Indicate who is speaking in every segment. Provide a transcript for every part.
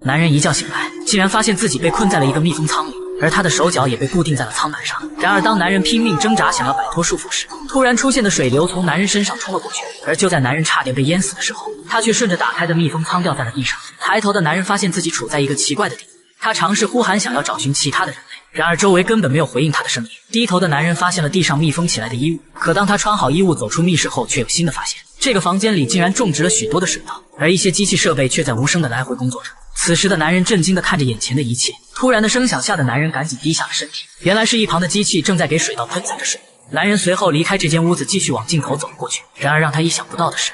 Speaker 1: 男人一觉醒来，竟然发现自己被困在了一个密封舱里，而他的手脚也被固定在了舱板上。然而当男人拼命挣扎想要摆脱束缚时，突然出现的水流从男人身上冲了过去，而就在男人差点被淹死的时候，他却顺着打开的密封舱掉在了地上。抬头的男人发现自己处在一个奇怪的地方，他尝试呼喊想要找寻其他的人类，然而周围根本没有回应他的声音。低头的男人发现了地上密封起来的衣物，可当他穿好衣物走出密室后，却有新的发现，这个房间里竟然种植了许多的水稻，而一些机器设备却在无声的来回工作着。此时的男人震惊地看着眼前的一切，突然的声响吓得男人赶紧低下了身体，原来是一旁的机器正在给水稻喷洒着水。男人随后离开这间屋子，继续往尽头走了过去。然而让他意想不到的是，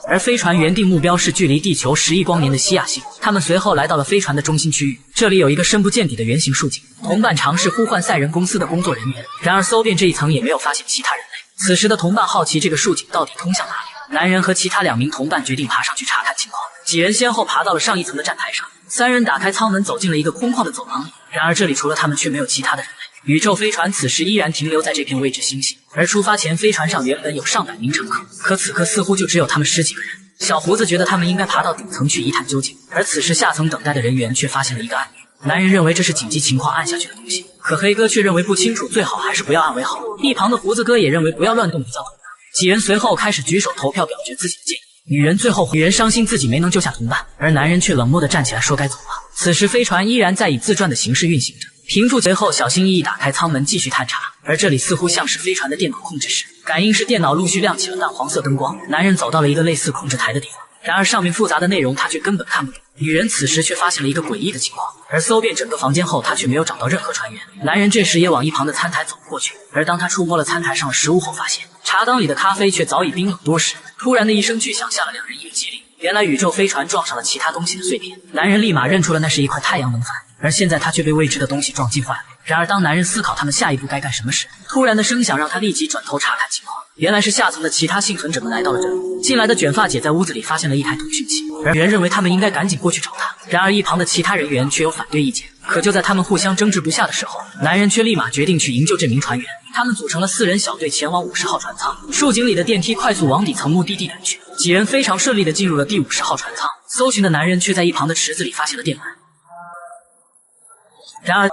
Speaker 1: 而飞船原定目标是距离地球10亿光年的西亚星。他们随后来到了飞船的中心区域，这里有一个深不见底的圆形竖井。同伴尝试呼唤赛人公司的工作人员，然而搜遍这一层也没有发现其他人类。此时的同伴好奇这个竖井到底通向哪里，男人和其他2名同伴决定爬上去查看情况。几人先后爬到了上一层的站台上，3人打开舱门走进了一个空旷的走廊里，然而这里除了他们却没有其他的人类。宇宙飞船此时依然停留在这片未知星系，而出发前飞船上原本有上百名乘客，可此刻似乎就只有他们10几个人。小胡子觉得他们应该爬到顶层去一探究竟，而此时下层等待的人员却发现了一个按钮。男人认为这是紧急情况按下去的东西，可黑哥却认为不清楚，最好还是不要按为好。一旁的胡子哥也认为不要乱动比较妥当。几人随后开始举手投票表决自己的建议。女人伤心自己没能救下同伴，而男人却冷漠地站起来说该走了。此时飞船依然在以自转的形式运行着。平复随后小心翼翼打开舱门继续探查，而这里似乎像是飞船的电脑控制室，感应式电脑陆续亮起了淡黄色灯光。男人走到了一个类似控制台的地方，然而上面复杂的内容他却根本看不懂。女人此时却发现了一个诡异的情况，而搜遍整个房间后他却没有找到任何船员。男人这时也往一旁的餐台走了过去，而当他触摸了餐台上的食物后，发现茶缸里的咖啡却早已冰冷多时。突然的一声巨响吓了2人一个激灵，原来宇宙飞船撞上了其他东西的碎片。男人立马认出了那是一块太阳能板，而现在他却被未知的东西撞击坏了。然而当男人思考他们下一步该干什么时，突然的声响让他立即转头查看情况，原来是下层的其他幸存者们来到了这里。进来的卷发姐在屋子里发现了一台通讯器，而女人认为他们应该赶紧过去找她，然而一旁的其他人员却有反对意见。可就在他们互相争执不下的时候，男人却立马决定去营救这名船员。他们组成了4人小队前往50号船舱，竖井里的电梯快速往底层目的地赶去。几人非常顺利地进入了第50号船舱，搜寻的男人却在一旁的池子里发现了电缆。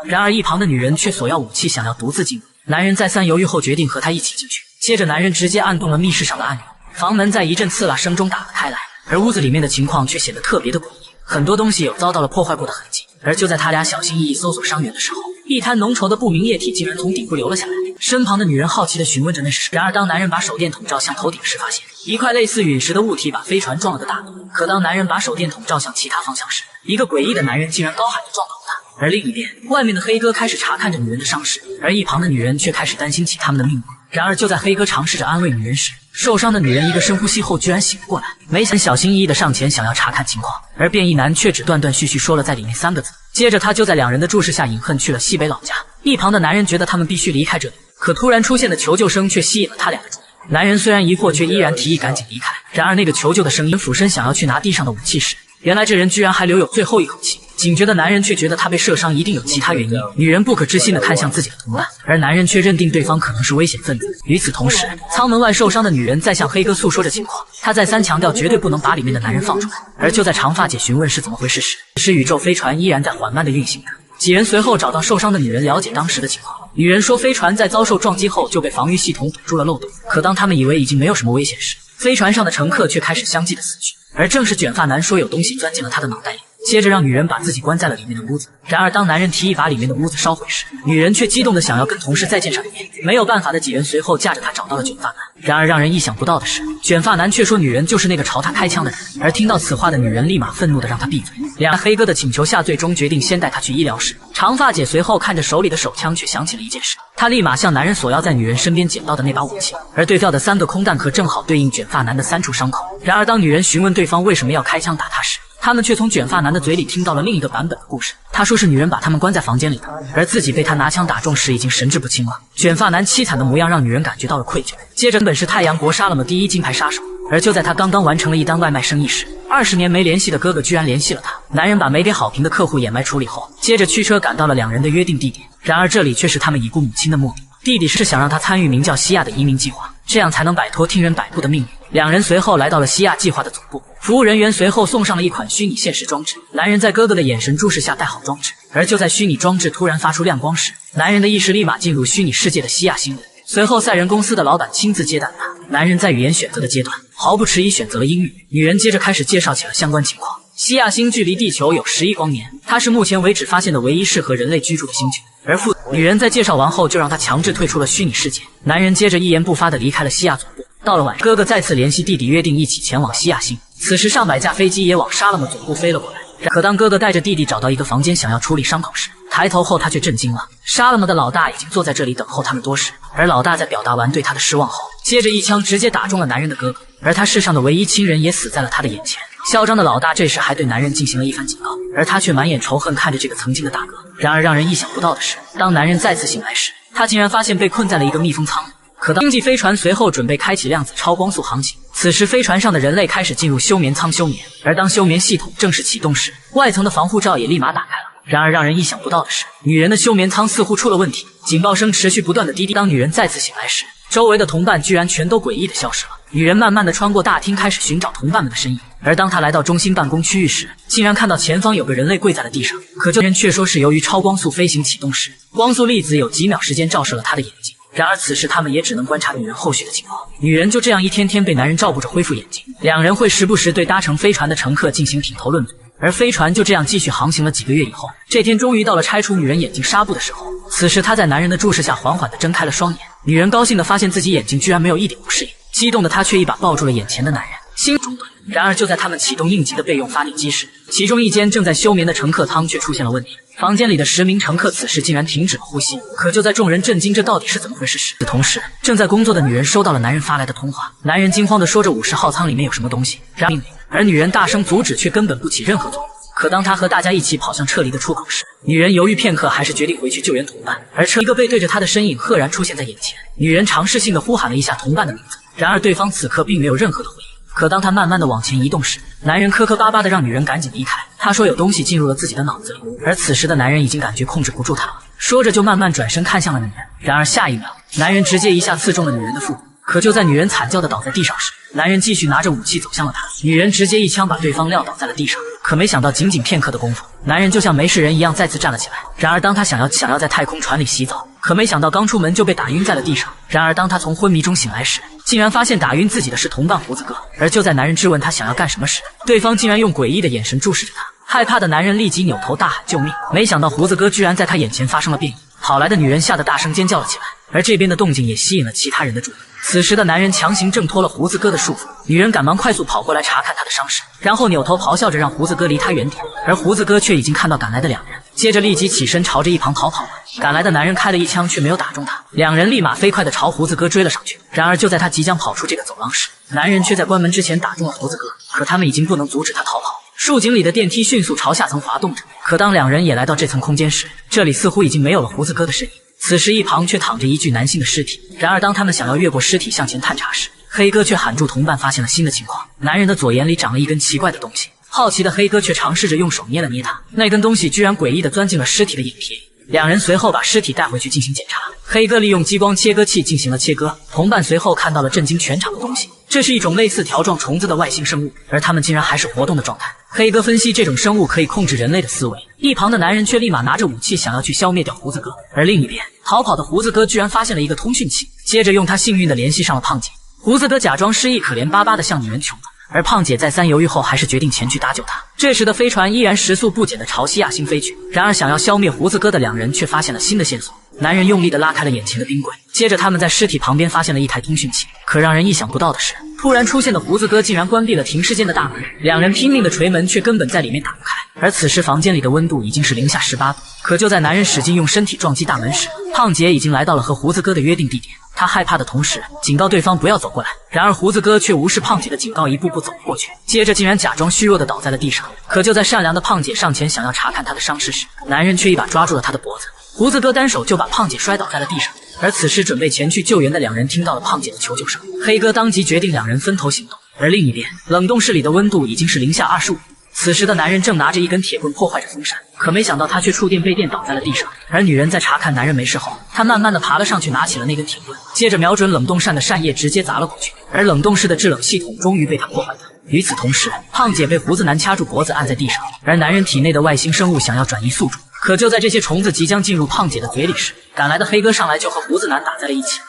Speaker 1: 然而一旁的女人却索要武器，想要独自进入。男人再三犹豫后决定和她一起进去。接着男人直接按动了密室上的按钮，房门在一阵刺啦声中打了开来，而屋子里面的情况却显得特别的诡异，很多东西有遭到了破坏过的痕迹。而就在他俩小心翼翼搜索伤员的时候，一滩浓稠的不明液体竟然从顶部流了下来。身旁的女人好奇地询问着那是什么。然而当男人把手电筒照向头顶时，发现一块类似陨石的物体把飞船撞了个大洞。可当男人把手电筒照向其他方向时，一个诡异的男人竟然高喊着撞倒了他。而另一边，外面的黑哥开始查看着女人的伤势，而一旁的女人却开始担心起他们的命运。然而就在黑哥尝试着安慰女人时，受伤的女人一个深呼吸后居然醒了过来，没想小心翼翼地上前想要查看情况，而变异男却只断断续续说了在里面3个字。接着他就在2人的注视下隐恨去了西北老家。一旁的男人觉得他们必须离开这里，可突然出现的求救声却吸引了他俩的注意。男人虽然疑惑，却依然提议赶紧离开。然而那个求救的声音俯身想要去拿地上的武器时，原来这人居然还留有最后一口气。警觉的男人却觉得他被射伤一定有其他原因。女人不可置信地看向自己的同伴，而男人却认定对方可能是危险分子。与此同时，舱门外受伤的女人在向黑哥诉说着情况，她再三强调绝对不能把里面的男人放出来。而就在长发姐询问是怎么回事时，宇宙飞船依然在缓慢地运行着。几人随后找到受伤的女人了解当时的情况。女人说飞船在遭受撞击后就被防御系统堵住了漏洞，可当他们以为已经没有什么危险时，飞船上的乘客却开始相继的死去，而正是卷发男说有东西钻进了他的脑袋里，接着让女人把自己关在了里面的屋子。然而当男人提议把里面的屋子烧毁时，女人却激动的想要跟同事再见上一面。没有办法的几人随后驾着他找到了卷发男。然而让人意想不到的是，卷发男却说女人就是那个朝他开枪的人。而听到此话的女人立马愤怒的让他闭嘴。两黑哥的请求下，最终决定先带他去医疗室。长发姐随后看着手里的手枪，却想起了一件事，她立马向男人索要在女人身边捡到的那把武器，而对调的3个空弹壳正好对应卷发男的3处伤口。然而当女人询问对方为什么要开枪打他时，他们却从卷发男的嘴里听到了另一个版本的故事。他说是女人把他们关在房间里的，而自己被他拿枪打中时已经神志不清了。卷发男凄惨的模样让女人感觉到了愧疚。接着本是太阳国杀了么第1金牌杀手，而就在他刚刚完成了一单外卖生意时，20年没联系的哥哥居然联系了他。男人把没给好评的客户掩埋处理后，接着驱车赶到了2人的约定地点。然而这里却是他们已故母亲的墓地。弟弟是想让他参与名叫西亚的移民计划，这样才能摆脱听人摆布的命运。两人随后来到了西亚计划的总部，服务人员随后送上了一款虚拟现实装置。男人在哥哥的眼神注视下戴好装置，而就在虚拟装置突然发出亮光时，男人的意识立马进入虚拟世界的西亚新闻。随后赛人公司的老板亲自接待他。男人在语言选择的阶段毫不迟疑选择了英语。女人接着开始介绍起了相关情况。西亚星距离地球有10亿光年，它是目前为止发现的唯一适合人类居住的星球。而女人在介绍完后就让他强制退出了虚拟世界。男人接着一言不发地离开了西亚总部。到了晚上，哥哥再次联系弟弟，约定一起前往西亚星。此时上百架飞机也往沙勒姆总部飞了过来。可当哥哥带着弟弟找到一个房间想要处理伤口时，抬头后他却震惊了。沙勒姆的老大已经坐在这里等候他们多时，而老大在表达完对他的失望后，接着一枪直接打中了男人的哥哥，而他世上的唯一亲人也死在了他的眼前。嚣张的老大这时还对男人进行了一番警告，而他却满眼仇恨看着这个曾经的大哥。然而让人意想不到的是，当男人再次醒来时，他竟然发现被困在了一个密封舱里。可当经济飞船随后准备开启量子超光速航行，此时飞船上的人类开始进入休眠舱休眠，而当休眠系统正式启动时，外层的防护罩也立马打开了。然而让人意想不到的是，女人的休眠舱似乎出了问题，警报声持续不断的滴滴。当女人再次醒来时，周围的同伴居然全都诡异的消失了。女人慢慢的穿过大厅，开始寻找同伴们的身影。而当她来到中心办公区域时，竟然看到前方有个人类跪在了地上。可这人却说是由于超光速飞行启动时，光速粒子有几秒时间照射了他的眼睛。然而此时他们也只能观察女人后续的情况。女人就这样一天天被男人照顾着恢复眼睛，两人会时不时对搭乘飞船的乘客进行品头论足。而飞船就这样继续航行了几个月以后，这天终于到了拆除女人眼睛纱布的时候。此时她在男人的注视下缓缓地睁开了双眼。女人高兴地发现自己眼睛居然没有一点不适应，激动的她却一把抱住了眼前的男人，心中顿。然而就在他们启动应急的备用发电机时，其中一间正在休眠的乘客舱却出现了问题。房间里的10名乘客此时竟然停止了呼吸。可就在众人震惊这到底是怎么回事时，同时正在工作的女人收到了男人发来的通话。男人惊慌地说着50号舱里面有什么东西，让命令。而女人大声阻止，却根本不起任何作用。可当他和大家一起跑向撤离的出口时，女人犹豫片刻，还是决定回去救援同伴。而一个背对着她的身影赫然出现在眼前。女人尝试性地呼喊了一下同伴的名字，然而对方此刻并没有任何的回应。可当他慢慢地往前移动时，男人磕磕巴巴地让女人赶紧离开。他说有东西进入了自己的脑子里，而此时的男人已经感觉控制不住他了，说着就慢慢转身看向了女人。然而下一秒，男人直接一下刺中了女人的腹部。可就在女人惨叫的倒在地上时，男人继续拿着武器走向了她。女人直接一枪把对方撂倒在了地上。可没想到仅仅片刻的功夫，男人就像没事人一样再次站了起来。然而当他想要在太空船里洗澡，可没想到刚出门就被打晕在了地上。然而当他从昏迷中醒来时，竟然发现打晕自己的是同伴胡子哥。而就在男人质问他想要干什么时，对方竟然用诡异的眼神注视着他。害怕的男人立即扭头大喊救命，没想到胡子哥居然在他眼前发生了变异。跑来的女人吓得大声尖叫了起来，而这边的动静也吸引了其他人的注意。此时的男人强行挣脱了胡子哥的束缚，女人赶忙快速跑过来查看他的伤势，然后扭头咆哮着让胡子哥离他远点。而胡子哥却已经看到赶来的两人，接着立即起身朝着一旁逃跑了。赶来的男人开了一枪，却没有打中他，两人立马飞快地朝胡子哥追了上去。然而就在他即将跑出这个走廊时，男人却在关门之前打中了胡子哥。可他们已经不能阻止他逃跑。竖井里的电梯迅速朝下层滑动着，可当两人也来到这层空间时，这里似乎已经没有了胡子哥的身影。此时一旁却躺着一具男性的尸体。然而当他们想要越过尸体向前探查时，黑哥却喊住同伴，发现了新的情况。男人的左眼里长了一根奇怪的东西。好奇的黑哥却尝试着用手捏了捏它，那根东西居然诡异地钻进了尸体的眼皮里。两人随后把尸体带回去进行检查。黑哥利用激光切割器进行了切割，同伴随后看到了震惊全场的东西。这是一种类似条状虫子的外星生物，而它们竟然还是活动的状态。黑哥分析这种生物可以控制人类的思维，一旁的男人却立马拿着武器想要去消灭掉胡子哥。而另一边，逃跑的胡子哥居然发现了一个通讯器，接着用他幸运地联系上了胖姐。胡子哥假装失忆，可怜巴巴地向女人求了。而胖姐再三犹豫后，还是决定前去搭救他。这时的飞船依然时速不减地朝西亚星飞去。然而想要消灭胡子哥的两人却发现了新的线索。男人用力地拉开了眼前的冰柜，接着他们在尸体旁边发现了一台通讯器。可让人意想不到的是，突然出现的胡子哥竟然关闭了停尸间的大门。两人拼命地捶门，却根本在里面打不开。而此时房间里的温度已经是零下18度。可就在男人使劲用身体撞击大门时，胖姐已经来到了和胡子哥的约定地点。他害怕的同时警告对方不要走过来，然而胡子哥却无视胖姐的警告，一步步走了过去，接着竟然假装虚弱地倒在了地上。可就在善良的胖姐上前想要查看他的伤势时，男人却一把抓住了他的脖子。胡子哥单手就把胖姐摔倒在了地上。而此时准备前去救援的两人听到了胖姐的求救声，黑哥当即决定两人分头行动。而另一边，冷冻室里的温度已经是零下25度。此时的男人正拿着一根铁棍破坏着风扇，可没想到他却触电被电倒在了地上。而女人在查看男人没事后，她慢慢的爬了上去，拿起了那根铁棍，接着瞄准冷冻扇的扇叶直接砸了过去，而冷冻室的制冷系统终于被他破坏掉。与此同时，胖姐被胡子男掐住脖子按在地上，而男人体内的外星生物想要转移宿主，可就在这些虫子即将进入胖姐的嘴里时，赶来的黑哥上来就和胡子男打在了一起。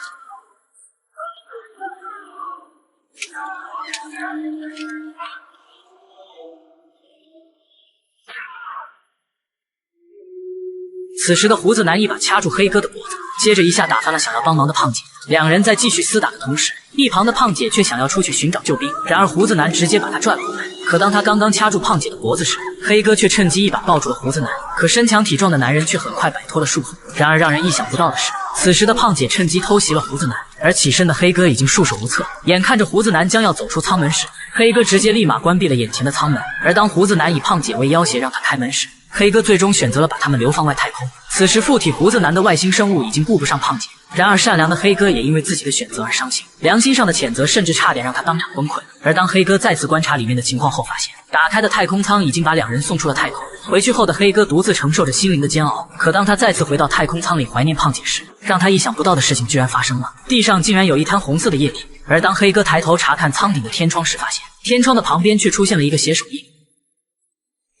Speaker 1: 此时的胡子男一把掐住黑哥的脖子，接着一下打翻了想要帮忙的胖姐。两人在继续厮打的同时，一旁的胖姐却想要出去寻找救兵，然而胡子男直接把他拽了回来。可当他刚刚掐住胖姐的脖子时，黑哥却趁机一把抱住了胡子男。可身强体壮的男人却很快摆脱了束缚。然而让人意想不到的是，此时的胖姐趁机偷袭了胡子男，而起身的黑哥已经束手无策。眼看着胡子男将要走出舱门时，黑哥直接立马关闭了眼前的舱门。而当胡子男以胖姐为要挟让他开门时，黑哥最终选择了把他们流放外太空。此时附体胡子男的外星生物已经顾不上胖姐，然而善良的黑哥也因为自己的选择而伤心，良心上的谴责甚至差点让他当场崩溃。而当黑哥再次观察里面的情况后，发现打开的太空舱已经把两人送出了太空。回去后的黑哥独自承受着心灵的煎熬，可当他再次回到太空舱里怀念胖姐时，让他意想不到的事情居然发生了，地上竟然有一滩红色的液体。而当黑哥抬头查看舱顶的天窗时，发现天窗的旁边却出现了一个血手印。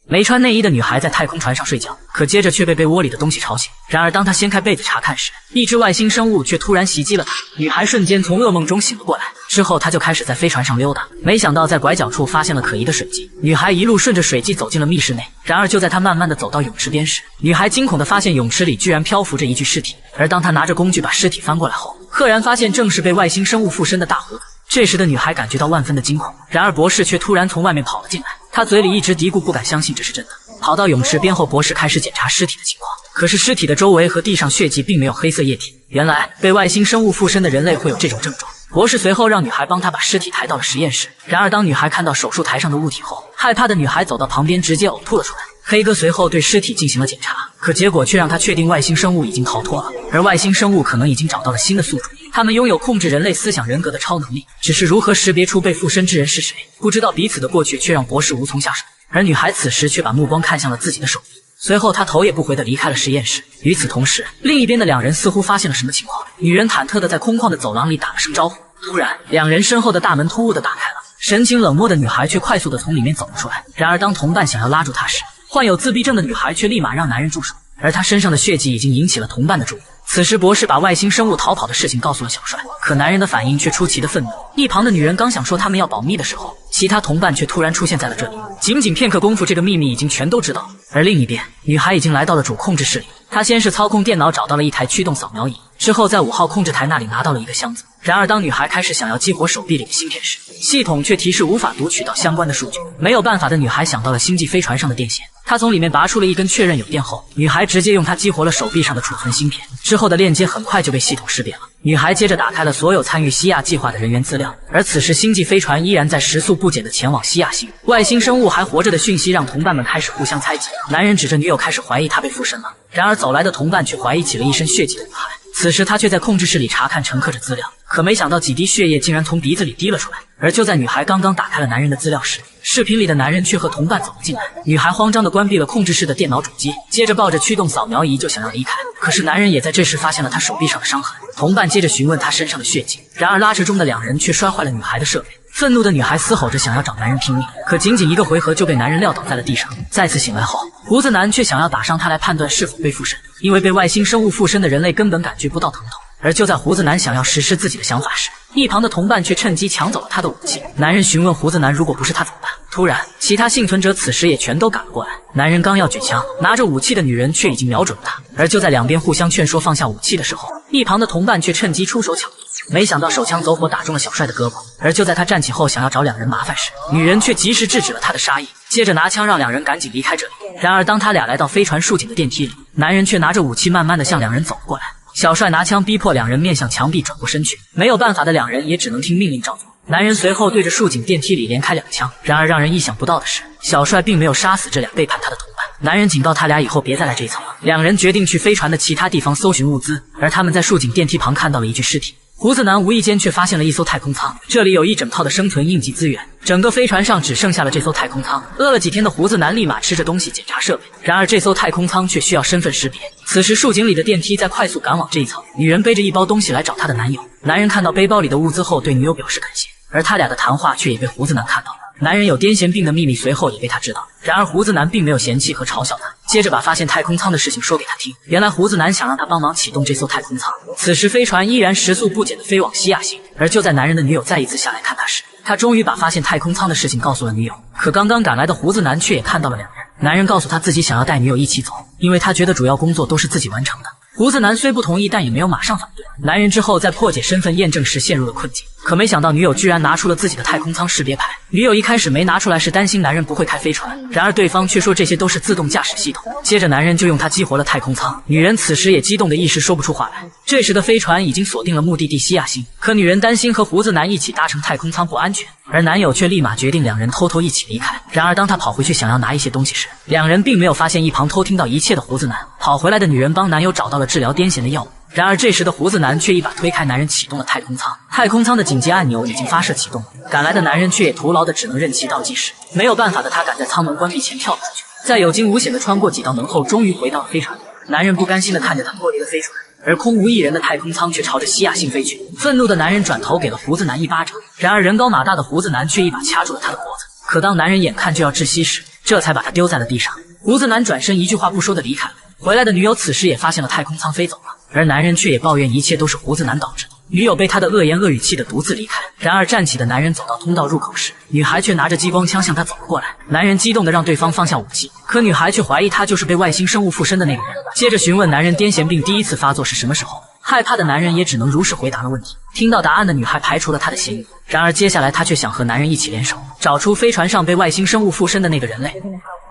Speaker 1: 没穿内衣的女孩在太空船上睡觉，可接着却被被窝里的东西吵醒。然而当她掀开被子查看时，一只外星生物却突然袭击了她，女孩瞬间从噩梦中醒了过来。之后她就开始在飞船上溜达，没想到在拐角处发现了可疑的水迹，女孩一路顺着水迹走进了密室内。然而就在她慢慢的走到泳池边时，女孩惊恐的发现泳池里居然漂浮着一具尸体。而当她拿着工具把尸体翻过来后，赫然发现正是被外星生物附身的大胡子。这时的女孩感觉到万分的惊恐，然而博士却突然从外面跑了进来，他嘴里一直嘀咕不敢相信这是真的。跑到泳池边后，博士开始检查尸体的情况，可是尸体的周围和地上血迹并没有黑色液体，原来被外星生物附身的人类会有这种症状。博士随后让女孩帮他把尸体抬到了实验室，然而当女孩看到手术台上的物体后，害怕的女孩走到旁边直接呕吐了出来。黑哥随后对尸体进行了检查，可结果却让他确定外星生物已经逃脱了，而外星生物可能已经找到了新的宿主，他们拥有控制人类思想人格的超能力，只是如何识别出被附身之人是谁，不知道彼此的过去却让博士无从下手。而女孩此时却把目光看向了自己的手臂，随后她头也不回地离开了实验室。与此同时，另一边的两人似乎发现了什么情况，女人忐忑地在空旷的走廊里打了声招呼。突然，两人身后的大门突兀地打开了，神情冷漠的女孩却快速地从里面走了出来。然而当同伴想要拉住她时，患有自闭症的女孩却立马让男人住手，而她身上的血迹已经引起了同伴的注意。此时博士把外星生物逃跑的事情告诉了小帅，可男人的反应却出奇的愤怒。一旁的女人刚想说他们要保密的时候，其他同伴却突然出现在了这里。仅仅片刻功夫，这个秘密已经全都知道了。而另一边，女孩已经来到了主控制室里，她先是操控电脑找到了一台驱动扫描仪，之后在5号控制台那里拿到了一个箱子。然而当女孩开始想要激活手臂里的芯片时，系统却提示无法读取到相关的数据。没有办法的女孩想到了星际飞船上的电线，她从里面拔出了一根，确认有电后，女孩直接用它激活了手臂上的储存芯片，之后的链接很快就被系统识别了。女孩接着打开了所有参与西亚计划的人员资料，而此时星际飞船依然在时速不减地前往西亚星，外星生物还活着的讯息让同伴们开始互相猜忌。男人指着女友开始怀疑她被附身了，然而走来的同伴却怀疑起了一身血迹的女孩。此时他却在控制室里查看乘客的资料，可没想到几滴血液竟然从鼻子里滴了出来。而就在女孩刚刚打开了男人的资料时，视频里的男人却和同伴走了进来。女孩慌张地关闭了控制室的电脑主机，接着抱着驱动扫描仪就想要离开，可是男人也在这时发现了她手臂上的伤痕。同伴接着询问她身上的血迹，然而拉扯中的两人却摔坏了女孩的设备。愤怒的女孩嘶吼着想要找男人拼命，可仅仅一个回合就被男人撂倒在了地上。再次醒来后，胡子男却想要打伤她来判断是否被附身，因为被外星生物附身的人类根本感觉不到疼痛。而就在胡子男想要实施自己的想法时，一旁的同伴却趁机抢走了他的武器。男人询问胡子男如果不是他怎么办，突然其他幸存者此时也全都赶了过来。男人刚要举枪，拿着武器的女人却已经瞄准了他。而就在两边互相劝说放下武器的时候，一旁的同伴却趁机出手抢夺，没想到手枪走火打中了小帅的胳膊。而就在他站起后想要找两人麻烦时，女人却及时制止了他的杀意，接着拿枪让两人赶紧离开这里。然而当他俩来到飞船竖井的电梯里，男人却拿着武器慢慢的向两人走了过来。小帅拿枪逼迫两人面向墙壁转过身去，没有办法的两人也只能听命令照做。男人随后对着竖井电梯里连开2枪，然而让人意想不到的是，小帅并没有杀死这俩背叛他的同伴。男人警告他俩以后别再来这一层了。两人决定去飞船的其他地方搜寻物资，而他们在竖井电梯旁看到了一具尸体。胡子男无意间却发现了一艘太空舱，这里有一整套的生存应急资源，整个飞船上只剩下了这艘太空舱。饿了几天的胡子男立马吃着东西检查设备，然而这艘太空舱却需要身份识别。此时树井里的电梯在快速赶往这一层，女人背着一包东西来找她的男友。男人看到背包里的物资后对女友表示感谢，而他俩的谈话却也被胡子男看到了。男人有癫痫病的秘密随后也被他知道，然而胡子男并没有嫌弃和嘲笑他，接着把发现太空舱的事情说给他听。原来胡子男想让他帮忙启动这艘太空舱。此时飞船依然时速不减地飞往西亚星，而就在男人的女友再一次下来看他时，他终于把发现太空舱的事情告诉了女友。可刚刚赶来的胡子男却也看到了两人，男人告诉他自己想要带女友一起走，因为他觉得主要工作都是自己完成的。胡子男虽不同意，但也没有马上反对。男人之后在破解身份验证时陷入了困境，可没想到女友居然拿出了自己的太空舱识别牌。女友一开始没拿出来是担心男人不会开飞船，然而对方却说这些都是自动驾驶系统。接着男人就用它激活了太空舱，女人此时也激动的一时说不出话来。这时的飞船已经锁定了目的地西亚星，可女人担心和胡子男一起搭乘太空舱不安全，而男友却立马决定两人偷偷一起离开。然而当他跑回去想要拿一些东西时，两人并没有发现一旁偷听到一切的胡子男。跑回来的女人帮男友找到了治疗癫痫的药物，然而这时的胡子男却一把推开男人，启动了太空舱。太空舱的紧急按钮已经发射启动了，赶来的男人却也徒劳的只能任其倒计时。没有办法的他赶在舱门关闭前跳了出去，在有惊无险的穿过几道门后，终于回到了飞船里。男人不甘心的看着他脱离了飞船，而空无一人的太空舱却朝着西亚星飞去。愤怒的男人转头给了胡子男一巴掌，然而人高马大的胡子男却一把掐住了他的脖子。可当男人眼看就要窒息时，这才把他丢在了地上。胡子男转身一句话不说的离开了。回来的女友此时也发现了太空舱飞走了，而男人却也抱怨一切都是胡子男导致的。女友被他的恶言恶语气得独自离开。然而站起的男人走到通道入口时，女孩却拿着激光枪向他走了过来。男人激动地让对方放下武器，可女孩却怀疑他就是被外星生物附身的那个人。接着询问男人癫痫病第一次发作是什么时候。害怕的男人也只能如实回答了问题。听到答案的女孩排除了他的嫌疑，然而接下来她却想和男人一起联手，找出飞船上被外星生物附身的那个人类。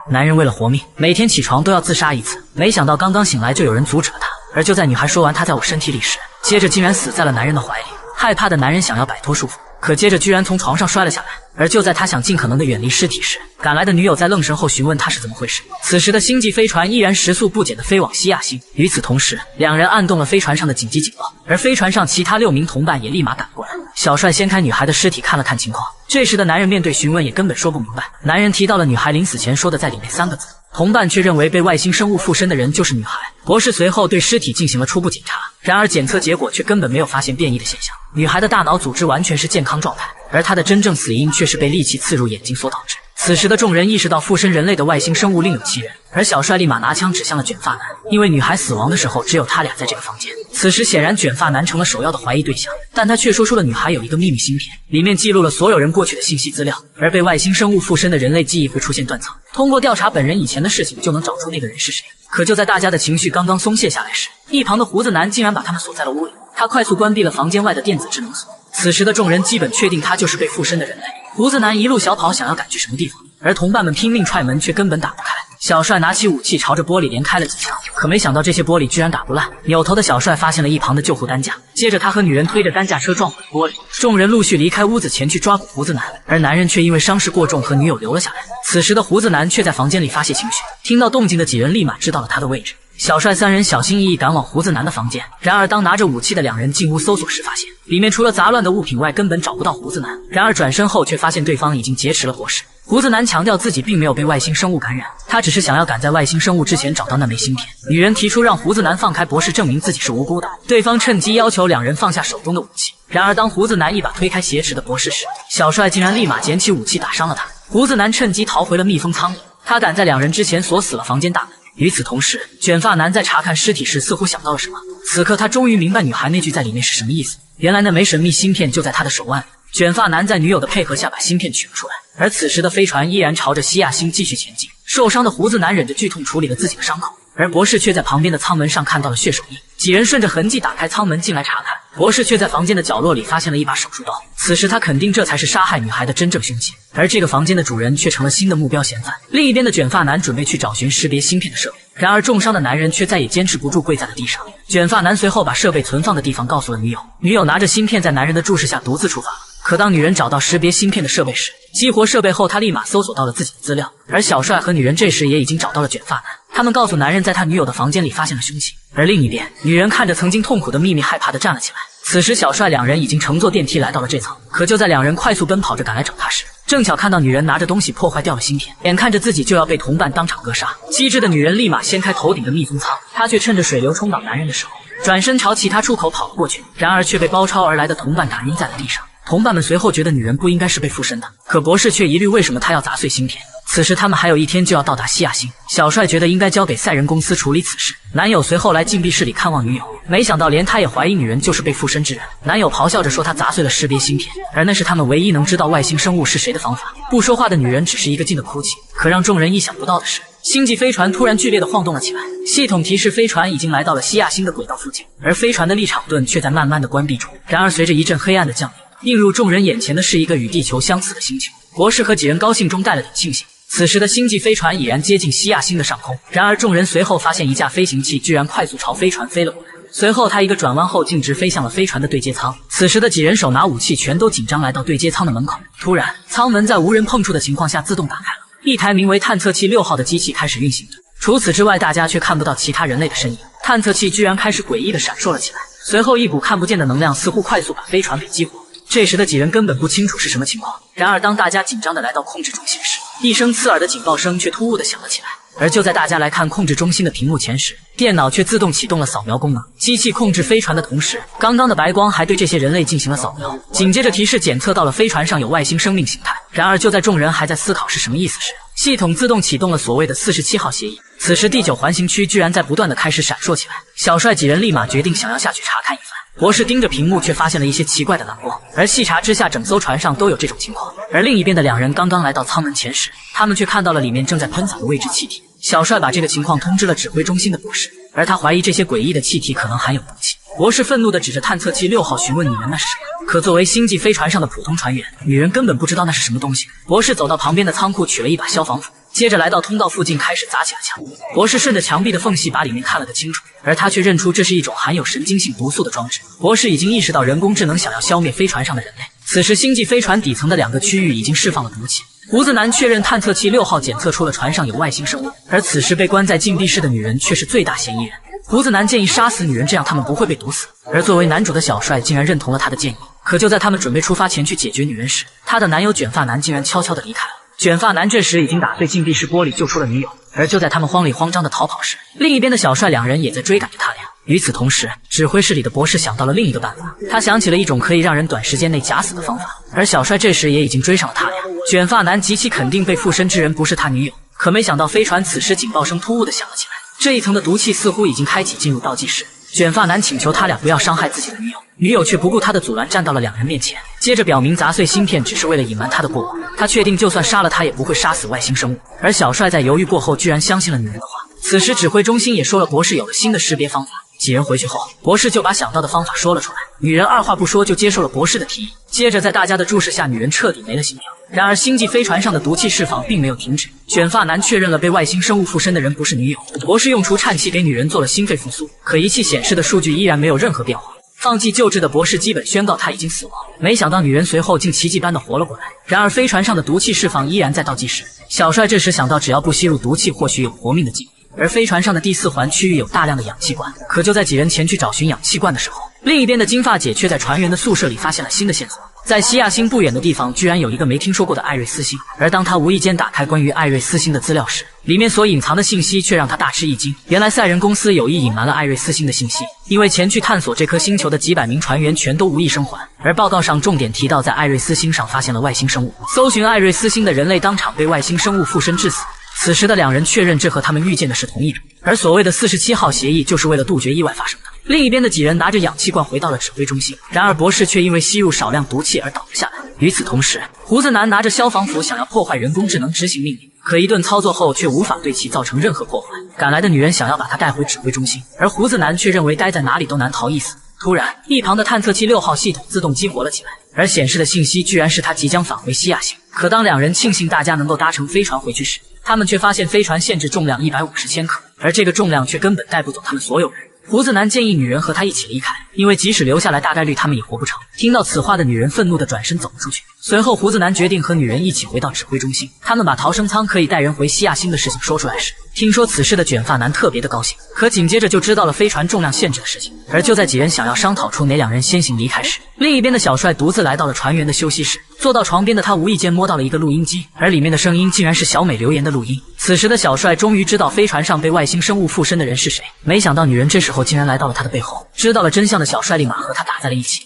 Speaker 1: 男人为了活命，每天起床都要自杀一次，没想到刚刚醒来就有人阻止了他。而就在女孩说完他在我身体里时，接着竟然死在了男人的怀里。害怕的男人想要摆脱束缚，可接着居然从床上摔了下来。而就在他想尽可能的远离尸体时，赶来的女友在愣神后询问他是怎么回事。此时的星际飞船依然时速不减的飞往西亚星。与此同时，两人按动了飞船上的紧急警报，而飞船上其他6名同伴也立马赶过来。小帅掀开女孩的尸体看了看情况，这时的男人面对询问也根本说不明白。男人提到了女孩临死前说的在里面3个字，同伴却认为被外星生物附身的人就是女孩。博士随后对尸体进行了初步检查，然而检测结果却根本没有发现变异的现象。女孩的大脑组织完全是健康状态，而她的真正死因却是被利器刺入眼睛所导致。此时的众人意识到附身人类的外星生物另有其人，而小帅立马拿枪指向了卷发男，因为女孩死亡的时候只有他俩在这个房间。此时显然卷发男成了首要的怀疑对象，但他却说出了女孩有一个秘密芯片，里面记录了所有人过去的信息资料，而被外星生物附身的人类记忆会出现断层，通过调查本人以前的事情就能找出那个人是谁。可就在大家的情绪刚刚松懈下来时，一旁的胡子男竟然把他们锁在了屋里，他快速关闭了房间外的电子智能锁。此时的众人基本确定他就是被附身的人类。胡子男一路小跑想要赶去什么地方，而同伴们拼命踹门却根本打不开。小帅拿起武器朝着玻璃连开了几枪，可没想到这些玻璃居然打不烂。扭头的小帅发现了一旁的救护担架，接着他和女人推着担架车撞毁了玻璃。众人陆续离开屋子前去抓捕胡子男，而男人却因为伤势过重和女友留了下来。此时的胡子男却在房间里发泄情绪，听到动静的几人立马知道了他的位置。小帅3人小心翼翼赶往胡子男的房间，然而当拿着武器的2人进屋搜索时，发现里面除了杂乱的物品外根本找不到胡子男。然而转身后却发现对方已经劫持了博士。胡子男强调自己并没有被外星生物感染，他只是想要赶在外星生物之前找到那枚芯片。女人提出让胡子男放开博士，证明自己是无辜的。对方趁机要求2人放下手中的武器。然而当胡子男一把推开挟持的博士时，小帅竟然立马捡起武器打伤了他。胡子男趁机逃回了密封舱里，他赶在2人之前锁死了房间大门。与此同时，卷发男在查看尸体时似乎想到了什么，此刻他终于明白女孩那句在里面是什么意思。原来那枚神秘芯片就在他的手腕里。卷发男在女友的配合下把芯片取了出来，而此时的飞船依然朝着西亚星继续前进。受伤的胡子男忍着剧痛处理了自己的伤口，而博士却在旁边的舱门上看到了血手印。几人顺着痕迹打开舱门进来查看，博士却在房间的角落里发现了一把手术刀。此时他肯定这才是杀害女孩的真正凶器，而这个房间的主人却成了新的目标嫌犯。另一边的卷发男准备去找寻识别芯片的设备，然而重伤的男人却再也坚持不住，跪在了地上。卷发男随后把设备存放的地方告诉了女友，女友拿着芯片在男人的注视下独自出发了。可当女人找到识别芯片的设备时，激活设备后，她立马搜索到了自己的资料。而小帅和女人这时也已经找到了卷发男，他们告诉男人在他女友的房间里发现了凶器。而另一边，女人看着曾经痛苦的秘密，害怕地站了起来。此时小帅两人已经乘坐电梯来到了这层，可就在两人快速奔跑着赶来找他时，正巧看到女人拿着东西破坏掉了芯片，眼看着自己就要被同伴当场割杀，机智的女人立马掀开头顶的密封舱，她却趁着水流冲倒男人的时候，转身朝其他出口跑了过去，然而却被包抄而来的同伴打晕在了地上。同伴们随后觉得女人不应该是被附身的，可博士却疑虑为什么她要砸碎芯片。此时他们还有一天就要到达西亚星，小帅觉得应该交给赛人公司处理此事。男友随后来禁闭室里看望女友，没想到连他也怀疑女人就是被附身之人。男友咆哮着说他砸碎了识别芯片，而那是他们唯一能知道外星生物是谁的方法。不说话的女人只是一个劲的哭泣。可让众人意想不到的是，星际飞船突然剧烈的晃动了起来，系统提示飞船已经来到了西亚星的轨道附近，而飞船的立场盾却在慢慢的关闭中。然而随着一阵黑暗的降临，映入众人眼前的是一个与地球相似的星球。博士和几人高兴中带了点庆幸。此时的星际飞船已然接近西亚星的上空，然而众人随后发现一架飞行器居然快速朝飞船飞了过来，随后他一个转弯后径直飞向了飞船的对接舱。此时的几人手拿武器，全都紧张来到对接舱的门口。突然，舱门在无人碰触的情况下自动打开了，一台名为探测器6号的机器开始运行着。除此之外，大家却看不到其他人类的身影。探测器居然开始诡异的闪烁了起来，随后一股看不见的能量似乎快速把飞船给激活。这时的几人根本不清楚是什么情况，然而当大家紧张的来到控制中心时，一声刺耳的警报声却突兀的响了起来。而就在大家来看控制中心的屏幕前时，电脑却自动启动了扫描功能。机器控制飞船的同时，刚刚的白光还对这些人类进行了扫描，紧接着提示检测到了飞船上有外星生命形态。然而就在众人还在思考是什么意思时，系统自动启动了所谓的47号协议。此时第9环形区居然在不断的开始闪烁起来，小帅几人立马决定想要下去查看一番。博士盯着屏幕，却发现了一些奇怪的蓝光，而细查之下，整艘船上都有这种情况。而另一边的两人刚刚来到舱门前时，他们却看到了里面正在喷洒的未知气体。小帅把这个情况通知了指挥中心的博士，而他怀疑这些诡异的气体可能含有毒气。博士愤怒地指着探测器6号询问：“你们那是什么？”可作为星际飞船上的普通船员，女人根本不知道那是什么东西。博士走到旁边的仓库取了一把消防斧，接着来到通道附近开始砸起了墙。博士顺着墙壁的缝隙把里面看了个清楚，而他却认出这是一种含有神经性毒素的装置。博士已经意识到人工智能想要消灭飞船上的人类。此时星际飞船底层的2个区域已经释放了毒气。胡子男确认探测器6号检测出了船上有外星生物，而此时被关在禁闭室的女人却是最大嫌疑人。胡子男建议杀死女人，这样他们不会被毒死。而作为男主的小帅竟然认同了他的建议。可就在他们准备出发前去解决女人时，他的男友卷发男竟然悄悄地离开了。卷发男这时已经打碎禁闭室玻璃救出了女友，而就在他们慌里慌张的逃跑时，另一边的小帅两人也在追赶着他俩。与此同时，指挥室里的博士想到了另一个办法，他想起了一种可以让人短时间内假死的方法，而小帅这时也已经追上了他俩。卷发男极其肯定被附身之人不是他女友，可没想到飞船此时警报声突兀的响了起来，这一层的毒气似乎已经开启进入倒计时。卷发男请求他俩不要伤害自己的女友，女友却不顾他的阻拦站到了两人面前，接着表明砸碎芯片只是为了隐瞒他的过往，他确定就算杀了他也不会杀死外星生物。而小帅在犹豫过后居然相信了女人的话。此时指挥中心也说了博士有了新的识别方法。几人回去后，博士就把想到的方法说了出来，女人二话不说就接受了博士的提议。接着在大家的注视下，女人彻底没了心跳。然而星际飞船上的毒气释放并没有停止，卷发男确认了被外星生物附身的人不是女友。博士用除颤器给女人做了心肺复苏，可仪器显示的数据依然没有任何变化。放弃救治的博士基本宣告他已经死亡，没想到女人随后竟奇迹般的活了过来。然而飞船上的毒气释放依然在倒计时。小帅这时想到只要不吸入毒气，或许有活命的机会。而飞船上的第4环区域有大量的氧气罐，可就在几人前去找寻氧气罐的时候，另一边的金发姐却在船员的宿舍里发现了新的线索。在西亚星不远的地方居然有一个没听说过的艾瑞斯星，而当他无意间打开关于艾瑞斯星的资料时，里面所隐藏的信息却让他大吃一惊。原来赛人公司有意隐瞒了艾瑞斯星的信息，因为前去探索这颗星球的几百名船员全都无一生还，而报告上重点提到在艾瑞斯星上发现了外星生物，搜寻艾瑞斯星的人类当场被外星生物附身致死。此时的两人确认这和他们遇见的是同一种，而所谓的47号协议就是为了杜绝意外发生的。另一边的几人拿着氧气罐回到了指挥中心，然而博士却因为吸入少量毒气而倒了下来。与此同时，胡子男拿着消防斧想要破坏人工智能执行命令，可一顿操作后却无法对其造成任何破坏。赶来的女人想要把他带回指挥中心，而胡子男却认为待在哪里都难逃一死。突然，一旁的探测器6号系统自动激活了起来，而显示的信息居然是他即将返回西亚星。可当两人庆幸大家能够搭乘飞船回去时，他们却发现飞船限制重量150千克，而这个重量却根本带不走他们所有人。胡子男建议女人和他一起离开，因为即使留下来，大概率他们也活不成。听到此话的女人愤怒地转身走了出去。随后，胡子男决定和女人一起回到指挥中心。他们把逃生舱可以带人回西亚星的事情说出来时，听说此事的卷发男特别的高兴，可紧接着就知道了飞船重量限制的事情。而就在几人想要商讨出哪两人先行离开时，另一边的小帅独自来到了船员的休息室。坐到床边的他无意间摸到了一个录音机，而里面的声音竟然是小美留言的录音。此时的小帅终于知道飞船上被外星生物附身的人是谁，没想到女人这时候竟然来到了他的背后。知道了真相的小帅立马和他打在了一起。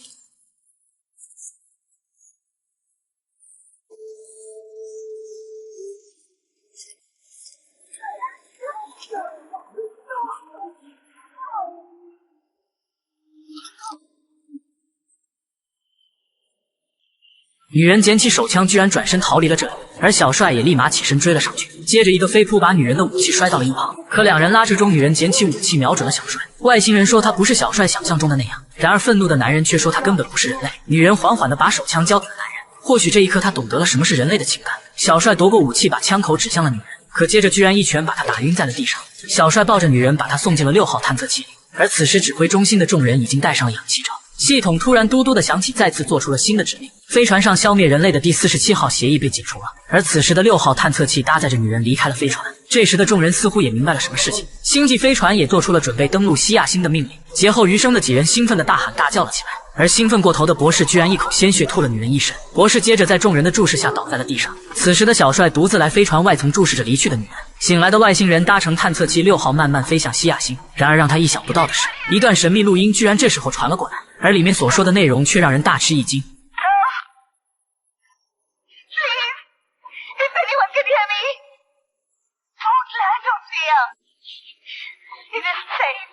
Speaker 1: 女人捡起手枪，居然转身逃离了这里，而小帅也立马起身追了上去，接着一个飞扑把女人的武器摔到了一旁。可两人拉扯中，女人捡起武器瞄准了小帅。外星人说他不是小帅想象中的那样，然而愤怒的男人却说他根本不是人类。女人缓缓地把手枪交给了男人，或许这一刻他懂得了什么是人类的情感。小帅夺过武器，把枪口指向了女人，可接着居然一拳把她打晕在了地上。小帅抱着女人，把她送进了6号探测器里。而此时指挥中心的众人已经戴上了氧气罩。系统突然嘟嘟的响起，再次做出了新的指令。飞船上消灭人类的第47号协议被解除了，而此时的6号探测器搭载着女人离开了飞船。这时的众人似乎也明白了什么事情，星际飞船也做出了准备登陆西亚星的命令。劫后余生的几人兴奋地大喊大叫了起来，而兴奋过头的博士居然一口鲜血吐了女人一身。博士接着在众人的注视下倒在了地上。此时的小帅独自来飞船外层注视着离去的女人。醒来的外星人搭乘探测器6号慢慢飞向西亚星，然而让他意想不到的是，一段神秘录音居然这时候传了过来，而里面所说的内容却让人大吃一惊。
Speaker 2: Could hear me. Don't land on fear. It is safe.